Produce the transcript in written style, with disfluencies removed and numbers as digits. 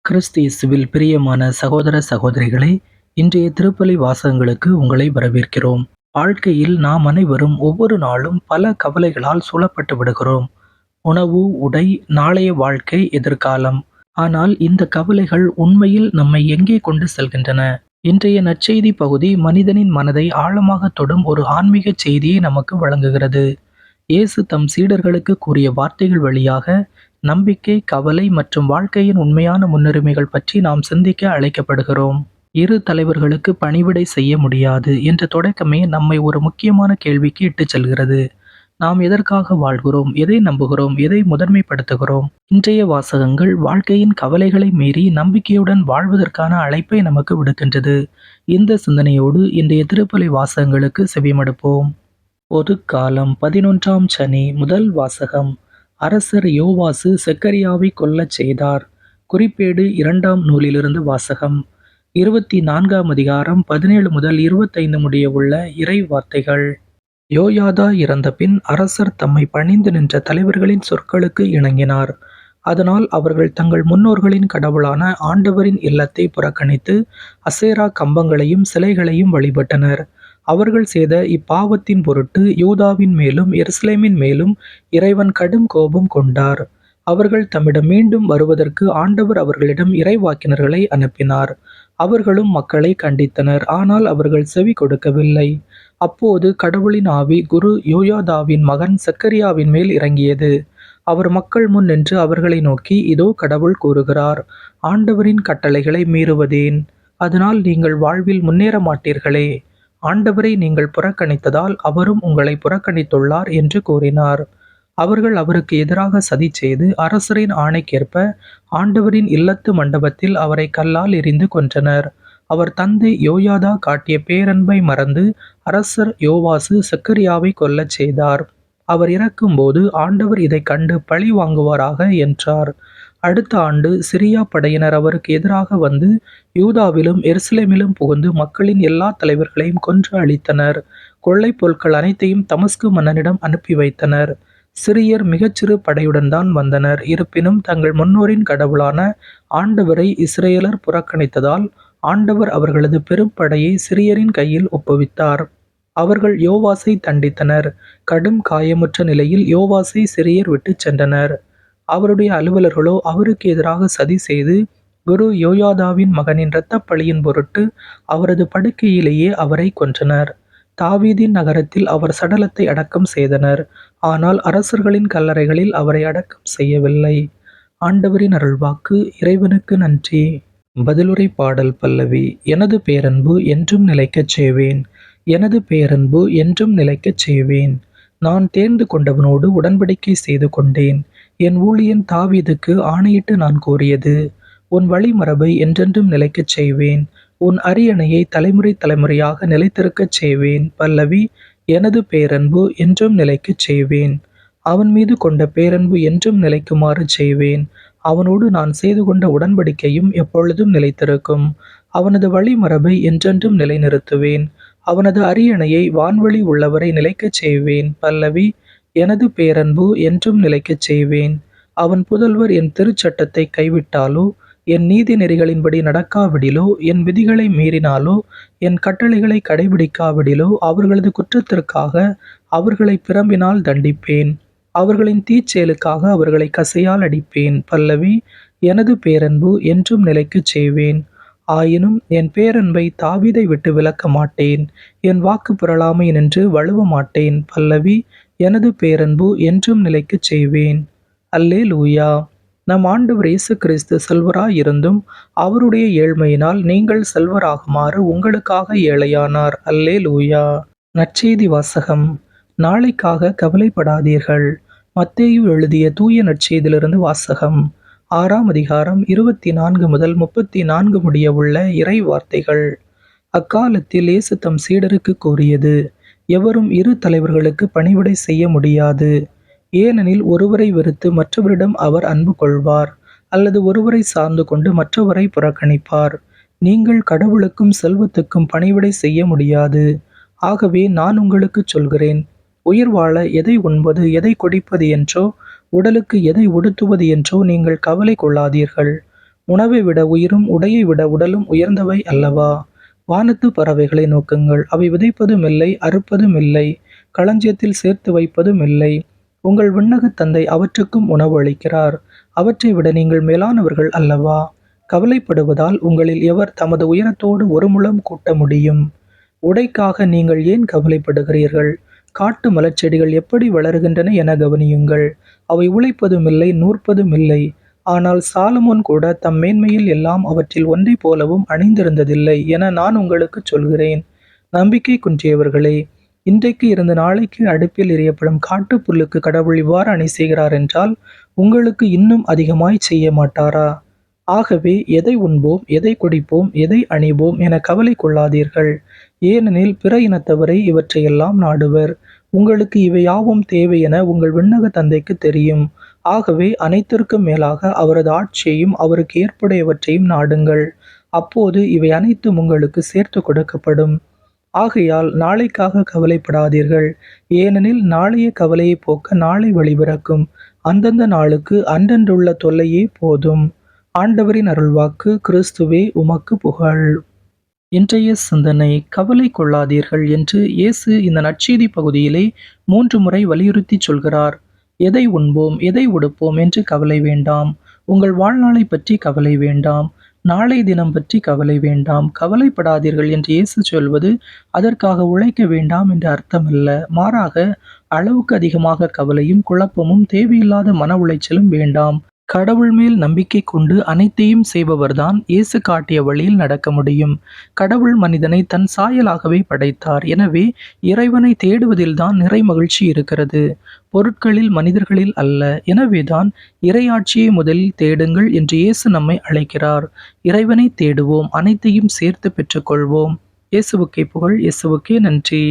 கிறிஸ்து இயேசுவில் பிரியமான சகோதர சகோதரிகளே, இன்றைய திருப்பலி வாசகங்களுக்கு உங்களை வரவேற்கிறோம். வாழ்க்கையில் நாம் அனைவரும் ஒவ்வொரு நாளும் பல கவலைகளால் சூழப்பட்டு விடுகிறோம். உணவு, உடை, நாளைய வாழ்க்கை, எதிர்காலம். ஆனால் இந்த கவலைகள் உண்மையில் நம்மை எங்கே கொண்டு செல்கின்றன? இன்றைய நற்செய்தி பகுதி மனிதனின் மனதை ஆழமாக தொடும் ஒரு ஆன்மீக செய்தியை நமக்கு வழங்குகிறது. இயேசு தம் சீடர்களுக்கு கூறிய வார்த்தைகள் வழியாக நம்பிக்கை, கவலை மற்றும் வாழ்க்கையின் உண்மையான முன்னுரிமைகள் பற்றி நாம் சிந்திக்க அழைக்கப்படுகிறோம். இரு தலைவர்களுக்கு பணிவிடை செய்ய முடியாது என்ற தொடக்கமே நம்மை ஒரு முக்கியமான கேள்விக்கு இட்டுச் செல்கிறது. நாம் எதற்காக வாழ்கிறோம்? எதை நம்புகிறோம்? எதை முதன்மைப்படுத்துகிறோம்? இன்றைய வாசகங்கள் வாழ்க்கையின் கவலைகளை மீறி நம்பிக்கையுடன் வாழ்வதற்கான அழைப்பை நமக்கு விடுக்கின்றது. இந்த சிந்தனையோடு இன்றைய திருப்பலி வாசகங்களுக்கு செவிமடுப்போம். பொது காலம் 11ஆம் சனி. முதல் வாசகம். அரசர் யோவாசு செக்கரியாவை கொல்லச் செய்தார். குறிப்பேடு 2ஆம் நூலிலிருந்து வாசகம். 24ஆம் அதிகாரம் 17 முதல் 25 முடிய உள்ள இறை வார்த்தைகள். யோயாதா இறந்த பின் அரசர் தம்மை பணிந்து நின்ற தலைவர்களின் சொற்களுக்கு இணங்கினார். அதனால் அவர்கள் தங்கள் முன்னோர்களின் கடவுளான ஆண்டவரின் இல்லத்தை புறக்கணித்து அசேரா கம்பங்களையும் சிலைகளையும் வழிபட்டனர். அவர்கள் செய்த இப்பாவத்தின் பொருட்டு யூதாவின் மேலும் எருசலேமின் மேலும் இறைவன் கடும் கோபம் கொண்டார். அவர்கள் தம்மிடம் மீண்டும் வருவதற்கு ஆண்டவர் அவர்களிடம் இறைவாக்கினர்களை அனுப்பினார். அவர்களும் மக்களை கண்டித்தனர், ஆனால் அவர்கள் செவி கொடுக்கவில்லை. அப்போது கடவுளின் ஆவி குரு யோயாதாவின் மகன் செக்கரியாவின் மேல் இறங்கியது. அவர் மக்கள் முன் நின்று அவர்களை நோக்கி, இதோ கடவுள் கூறுகிறார், ஆண்டவரின் கட்டளைகளை மீறுவதேன்? அதனால் நீங்கள் வாழ்வில் முன்னேற மாட்டீர்களே. ஆண்டவரை நீங்கள் புறக்கணித்ததால் அவரும் உங்களை புறக்கணித்துள்ளார் என்று கூறினார். அவர்கள் அவருக்கு எதிராக சதி செய்து அரசரின் ஆணைக்கேற்ப ஆண்டவரின் இல்லத்து மண்டபத்தில் அவரை கல்லால் எறிந்து கொன்றனர். அவர் தந்தை யோயாதா காட்டிய பேரன்பை மறந்து அரசர் யோவாசு செக்கரியாவை கொல்லச் செய்தார். அவர் இறக்கும்போது ஆண்டவர் இதைக் கண்டு பழி வாங்குவாராக என்றார். அடுத்த ஆண்டு சிரியா படையினர் அவருக்கு எதிராக வந்து யூதாவிலும் எருசலேமிலும் புகுந்து மக்களின் எல்லா தலைவர்களையும் கொன்று அழித்தனர். கொள்ளைப் பொருட்கள் அனைத்தையும் தமஸ்கு மன்னனிடம் அனுப்பி வைத்தனர். சிரியர் மிகச்சிறு படையுடன் தான் வந்தனர். இருப்பினும் தங்கள் முன்னோரின் கடவுளான ஆண்டவரை இஸ்ரேலர் புறக்கணித்ததால் ஆண்டவர் அவர்களது பெரும் படையை சிரியரின் கையில் ஒப்புவித்தார். அவர்கள் யோவாசை தண்டித்தனர். கடும் காயமுற்ற நிலையில் யோவாசை சிரியர் விட்டுச் சென்றனர். அவருடைய அலுவலர்களோ அவருக்கு எதிராக சதி செய்து குரு யோயாதாவின் மகனின் இரத்தப் பழியின் பொருட்டு அவரது படுக்கையிலேயே அவரை கொன்றனர். தாவீதின் நகரத்தில் அவர் சடலத்தை அடக்கம் செய்தனர். ஆனால் அரசர்களின் கல்லறைகளில் அவரை அடக்கம் செய்யவில்லை. ஆண்டவரின் அருள்வாக்கு. இறைவனுக்கு நன்றி. பதிலுரை பாடல் பல்லவி. எனது பேரன்பு என்றும் நிலைக்கச் செய்வேன். எனது பேரன்பு என்றும் நிலைக்கச் செய்வேன். நான் தேர்ந்து கொண்டவனோடு உடன்படிக்கை செய்து கொண்டேன். என் ஊழியன் தாவீதுக்கு ஆணையிட்டு நான் கூறியது, உன் வழிமரபை என்றென்றும் நிலைக்கச் செய்வேன். உன் அரியணையை தலைமுறை தலைமுறையாக நிலைத்திருக்கச் செய்வேன். பல்லவி. எனது பேரன்பு என்றும் நிலைக்கச் செய்வேன். அவன் மீது கொண்ட பேரன்பு என்றும் நிலைக்குமாறு செய்வேன். அவனோடு நான் செய்து கொண்ட உடன்படிக்கையும் எப்பொழுதும் நிலைத்திருக்கும். அவனது வழிமரபை என்றென்றும் நிலைநிறுத்துவேன். அவனது அரியணையை வான்வழி உள்ளவரை நிலைக்கச் செய்வேன். பல்லவி. எனது பேரன்பு என்றும் நிலைக்கச் செய்வேன். அவன் புதல்வர் என் திருச்சட்டத்தை கைவிட்டாலோ, என் நீதி நெறிகளின்படி நடக்காவிடிலோ, என் விதிகளை மீறினாலோ, என் கட்டளைகளை கடைபிடிக்காவிடிலோ, அவர்களது குற்றத்திற்காக அவர்களை பிரம்பினால் தண்டிப்பேன். அவர்களின் தீச்செயலுக்காக அவர்களை கசையால் அடிப்பேன். பல்லவி. எனது பேரன்பு என்றும் நிலைக்கச் செய்வேன். ஆயினும் என் பேரன்பை தாவீதை விட்டு விலக்க மாட்டேன். என் வாக்கு புரளாமை நின்று வழுவ மாட்டேன். பல்லவி. எனது பேரன்பு என்றும் நிலைக்கச் செய்வேன். அல்லேலூயா. நம் ஆண்டவர் இயேசு கிறிஸ்து செல்வராயிருந்தும் அவருடைய ஏழ்மையினால் நீங்கள் செல்வராகுமாறு உங்களுக்காக ஏழையானார். அல்லேலூயா. நற்செய்தி வாசகம். நாளைக்காக கவலைப்படாதீர்கள். மத்தேயு எழுதிய தூய நற்செய்தியிலிருந்து வாசகம். 6ஆம் அதிகாரம் 24 முதல் 34 முடிய உள்ள இறை வார்த்தைகள். அக்காலத்தில் இயேசு தம் சீடருக்கு கூறியது, எவரும் இரு தலைவர்களுக்கு பணிவிடை செய்ய முடியாது. ஏனெனில் ஒருவரை வெறுத்து மற்றவரிடம் அவர் அன்பு கொள்வார், அல்லது ஒருவரை சார்ந்து கொண்டு மற்றவரை புறக்கணிப்பார். நீங்கள் கடவுளுக்கும் செல்வத்துக்கும் பணிவிடை செய்ய முடியாது. ஆகவே நான் உங்களுக்குச் சொல்கிறேன், உயிர் வாழ எதை உண்பது, எதை குடிப்பது என்றோ, உடலுக்கு எதை உடுத்துவது என்றோ நீங்கள் கவலை கொள்ளாதீர்கள். உணவை விட உயிரும் உடையை விட உடலும் உயர்ந்தவை அல்லவா? வானத்து பறவைகளை நோக்குங்கள், அவை விதைப்பதும் இல்லை, அறுப்பதும் இல்லை, களஞ்சியத்தில் சேர்த்து வைப்பதும் இல்லை. உங்கள் விண்ணகத் தந்தை அவற்றுக்கும் உணவு அளிக்கிறார். அவற்றை விட நீங்கள் மேலானவர்கள் அல்லவா? கவலைப்படுவதால் உங்களில் எவர் தமது உயரத்தோடு ஒரு முழம் கூட்ட முடியும்? உடைக்காக நீங்கள் ஏன் கவலைப்படுகிறீர்கள்? காட்டு மலர்ச்செடிகள் எப்படி வளருகின்றன என கவனியுங்கள். அவை உழைப்பதும் இல்லை, நூற்பதும் இல்லை. ஆனால் சாலமோன் கூட தம் மேன்மையில் எல்லாம் அவற்றில் ஒன்றை போலவும் அணிந்திருந்ததில்லை என நான் உங்களுக்குச் சொல்கிறேன். நம்பிக்கை குன்றியவர்களே, இன்றைக்கு இருந்து நாளைக்கு அடுப்பில் எறியப்படும் காட்டுப்புல்லுக்கு கடவுள் இவ்வாறு அணி செய்கிறார் என்றால், உங்களுக்கு இன்னும் அதிகமாய் செய்ய மாட்டாரா? ஆகவே எதை உண்போம், எதை குடிப்போம், எதை அணிவோம் என கவலை கொள்ளாதீர்கள். ஏனெனில் பிற இனத்தவரை இவற்றையெல்லாம் நாடுவர். உங்களுக்கு இவை யாவும் தேவை என உங்கள் விண்ணக தந்தைக்கு தெரியும். ஆகவே அனைத்திற்கும் மேலாக அவரது ஆட்சியையும் அவருக்கு ஏற்புடையவற்றையும் நாடுங்கள். அப்போது இவை அனைத்தும் உங்களுக்கு சேர்த்து கொடுக்கப்படும். ஆகையால் நாளைக்காக கவலைப்படாதீர்கள். ஏனெனில் நாளைய கவலையை போக்க நாளை வழிபிறக்கும். அந்தந்த நாளுக்கு அன்றன்றுள்ள தொல்லையே போதும். ஆண்டவரின் அருள்வாக்கு. கிறிஸ்துவே உமக்கு புகழ். இன்றைய சிந்தனை: கவலை கொள்ளாதீர்கள் என்று இயேசு இந்த நற்செய்தி பகுதியிலே 3 முறை வலியுறுத்தி சொல்கிறார். எதை உண்போம், எதை உடுப்போம் என்று கவலை வேண்டாம். உங்கள் வாழ்நாளை பற்றி கவலை வேண்டாம். நாளை தினம் பற்றி கவலை வேண்டாம். கவலைப்படாதீர்கள் என்று இயேசு சொல்வது அதற்காக உழைக்க வேண்டாம் என்று அர்த்தமல்ல. மாறாக, அளவுக்கு அதிகமாக கவலையும் குழப்பமும் தேவையில்லாத மன உளைச்சலும் வேண்டாம். கடவுள் மேல் நம்பிக்கை கொண்டு அனைத்தையும் செய்பவர்தான் இயேசு காட்டிய வழியில் நடக்க முடியும். கடவுள் மனிதனை தன் சாயலாகவே படைத்தார். எனவே இறைவனை தேடுவதில்தான் நிறை மகிழ்ச்சி இருக்கிறது, பொருட்களில், மனிதர்களில் அல்ல. எனவேதான் இறையாட்சியை முதலில் தேடுங்கள் என்று இயேசு நம்மை அழைக்கிறார். இறைவனை தேடுவோம், அனைத்தையும் சேர்த்து பெற்றுக்கொள்வோம். இயேசுவுக்கே புகழ். இயேசுவுக்கே நன்றி.